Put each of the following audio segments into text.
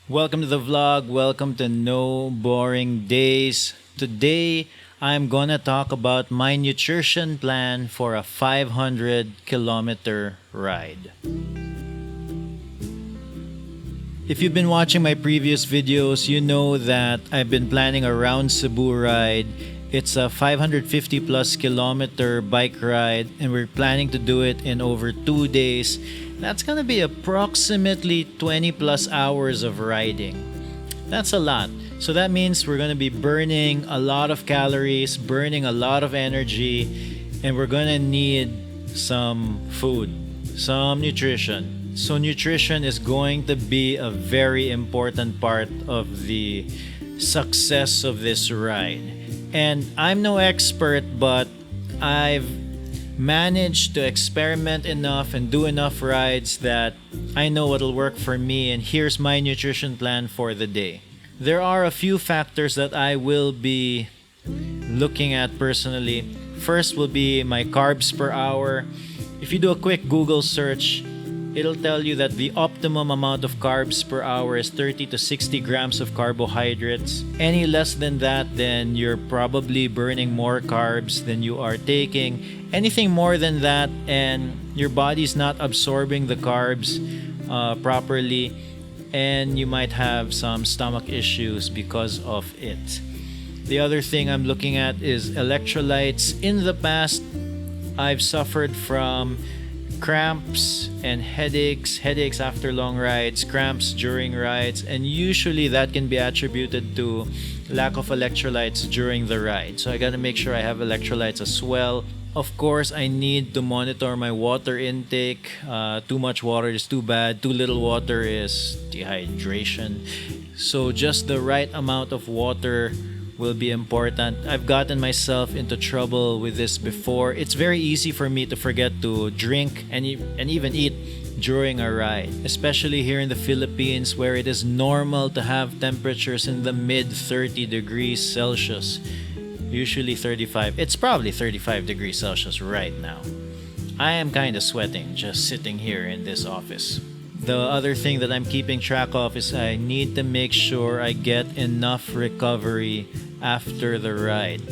Welcome to the vlog. Welcome to No Boring Days. Today, I'm gonna talk about my nutrition plan for a 500-kilometer ride. If you've been watching my previous videos, you know that I've been planning a Round Cebu ride. It's a 550 plus kilometer bike ride, and we're planning to do it in over 2 days. That's gonna be approximately 20 plus hours of riding. That's a lot. So that means we're gonna be burning a lot of calories, burning a lot of energy, and we're gonna need some food, some nutrition. So nutrition is going to be a very important part of the success of this ride. And I'm no expert, but I've managed to experiment enough and do enough rides that I know what'll work for me, and here's my nutrition plan for the day. There are a few factors that I will be looking at personally. First will be my carbs per hour. If you do a quick Google search, it'll tell you that the optimum amount of carbs per hour is 30 to 60 grams of carbohydrates. Any less than that, then you're probably burning more carbs than you are taking. Anything more than that and your body's not absorbing the carbs properly, and you might have some stomach issues because of it. The other thing I'm looking at is electrolytes. In the past, I've suffered from cramps and headaches after long rides, cramps during rides, and usually that can be attributed to lack of electrolytes during the ride. So I gotta make sure I have electrolytes as well. Of course, I need to monitor my water intake. Too much water is too bad. Too little water is dehydration. So just the right amount of water will be important. I've gotten myself into trouble with this before. It's very easy for me to forget to drink and even eat during a ride, especially here in the Philippines, where it is normal to have temperatures in the mid 30 degrees Celsius. Usually 35. It's probably 35 degrees Celsius right now. I am kind of sweating just sitting here in this office. The other thing that I'm keeping track of is I need to make sure I get enough recovery after the ride.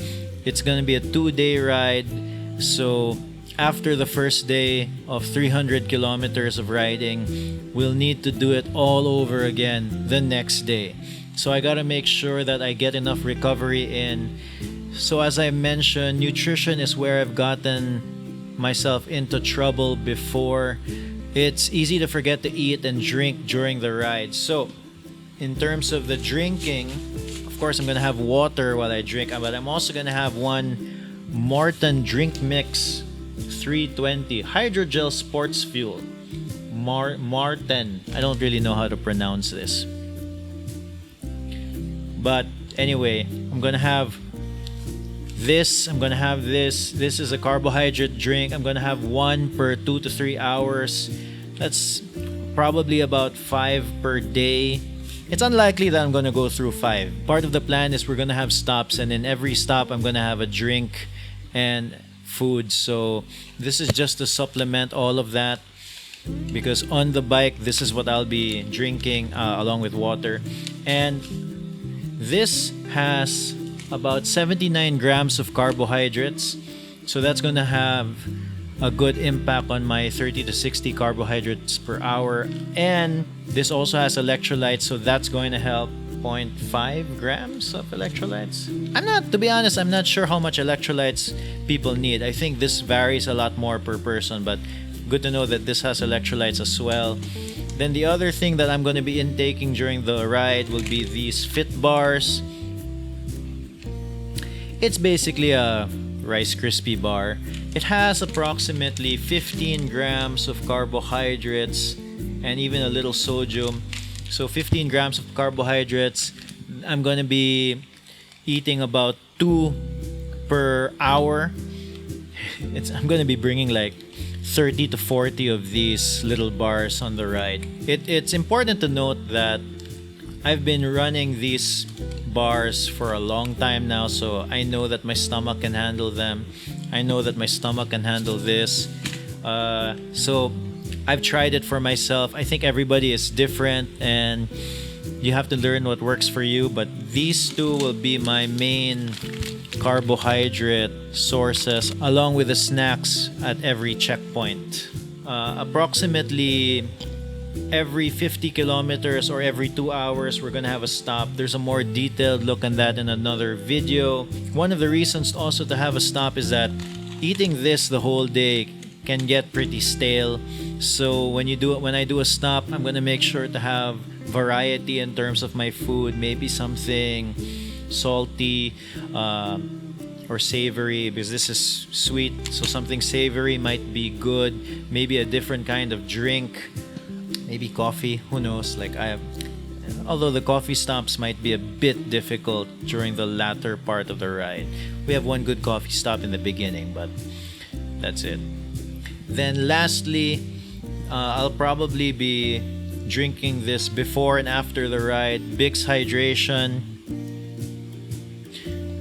It's going to be a 2-day ride, so after the first day of 300 kilometers of riding, we'll need to do it all over again the next day. So I got to make sure that I get enough recovery in. So as I mentioned, nutrition is where I've gotten myself into trouble before. It's easy to forget to eat and drink during the ride. So in terms of the drinking, of course I'm going to have water while I drink, but I'm also going to have one Morton Drink Mix 320 Hydrogel Sports Fuel. Martin. I don't really know how to pronounce this. But anyway, I'm going to have this. This is a carbohydrate drink. I'm gonna have one per 2 to 3 hours. That's probably about 5 per day. It's unlikely that I'm gonna go through 5. Part of the plan is we're gonna have stops, and in every stop I'm gonna have a drink and food. So this is just to supplement all of that, because on the bike this is what I'll be drinking along with water. And this has about 79 grams of carbohydrates, so that's gonna have a good impact on my 30 to 60 carbohydrates per hour. And this also has electrolytes, so that's going to help. 0.5 grams of electrolytes. To be honest, I'm not sure how much electrolytes people need. I think this varies a lot more per person, but good to know that this has electrolytes as well. Then the other thing that I'm going to be intaking during the ride will be these Fit Bars. It's basically a Rice Krispie bar. It has approximately 15 grams of carbohydrates and even a little sodium. So 15 grams of carbohydrates. I'm going to be eating about 2 per hour. I'm going to be bringing like 30 to 40 of these little bars on the ride. It's important to note that I've been running these bars for a long time now, so I know that my stomach can handle them. I know that my stomach can handle this. So I've tried it for myself. I think everybody is different, and You have to learn what works for you, but these two will be my main carbohydrate sources along with the snacks at every checkpoint. Approximately every 50 kilometers or every 2 hours we're gonna have a stop. There's a more detailed look on that in another video. One of the reasons also to have a stop is that eating this the whole day can get pretty stale. So when I do a stop, I'm gonna make sure to have variety in terms of my food. Maybe something salty or savory, because this is sweet, so something savory might be good. Maybe a different kind of drink, maybe coffee, who knows. Although the coffee stops might be a bit difficult during the latter part of the ride. We have one good coffee stop in the beginning, but that's it. Then lastly, I'll probably be drinking this before and after the ride, Bix Hydration.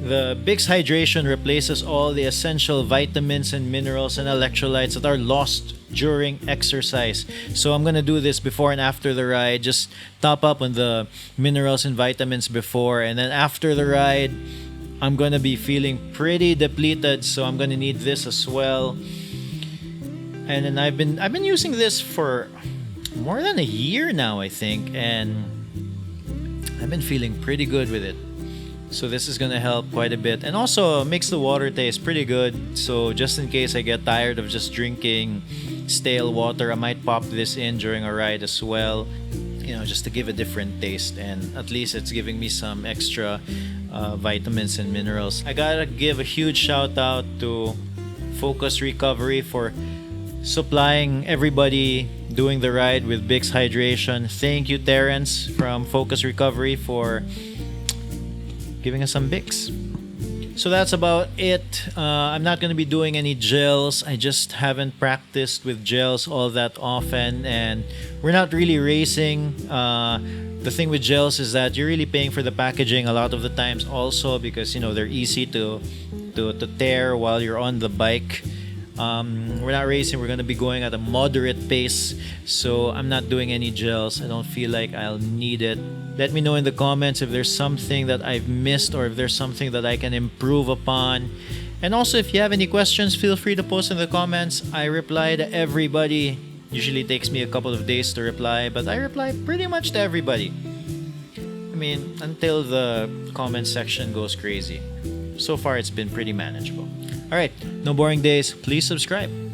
The Bix Hydration replaces all the essential vitamins and minerals and electrolytes that are lost during exercise. So I'm gonna do this before and after the ride, just top up on the minerals and vitamins before, and then after the ride, I'm gonna be feeling pretty depleted, so I'm gonna need this as well. And then I've been using this for more than a year now, I think, and I've been feeling pretty good with it. So this is gonna help quite a bit, and also makes the water taste pretty good. So just in case I get tired of just drinking stale water, I might pop this in during a ride as well, just to give a different taste, and at least it's giving me some extra vitamins and minerals. I gotta give a huge shout out to Focus Recovery for supplying everybody doing the ride with Bix Hydration. Thank you, Terrence from Focus Recovery, for giving us some Bix. So that's about it. I'm not going to be doing any gels. I just haven't practiced with gels all that often, and we're not really racing. The thing with gels is that you're really paying for the packaging a lot of the times also, because they're easy to tear while you're on the bike. We're not racing. We're going to be going at a moderate pace, so I'm not doing any gels. I don't feel like I'll need it. Let me know in the comments if there's something that I've missed, or if there's something that I can improve upon. And also, if you have any questions, feel free to post in the comments. I reply to everybody. Usually takes me a couple of days to reply, but I reply pretty much to everybody. I mean, until the comment section goes crazy. So far, it's been pretty manageable. Alright, no boring days. Please subscribe.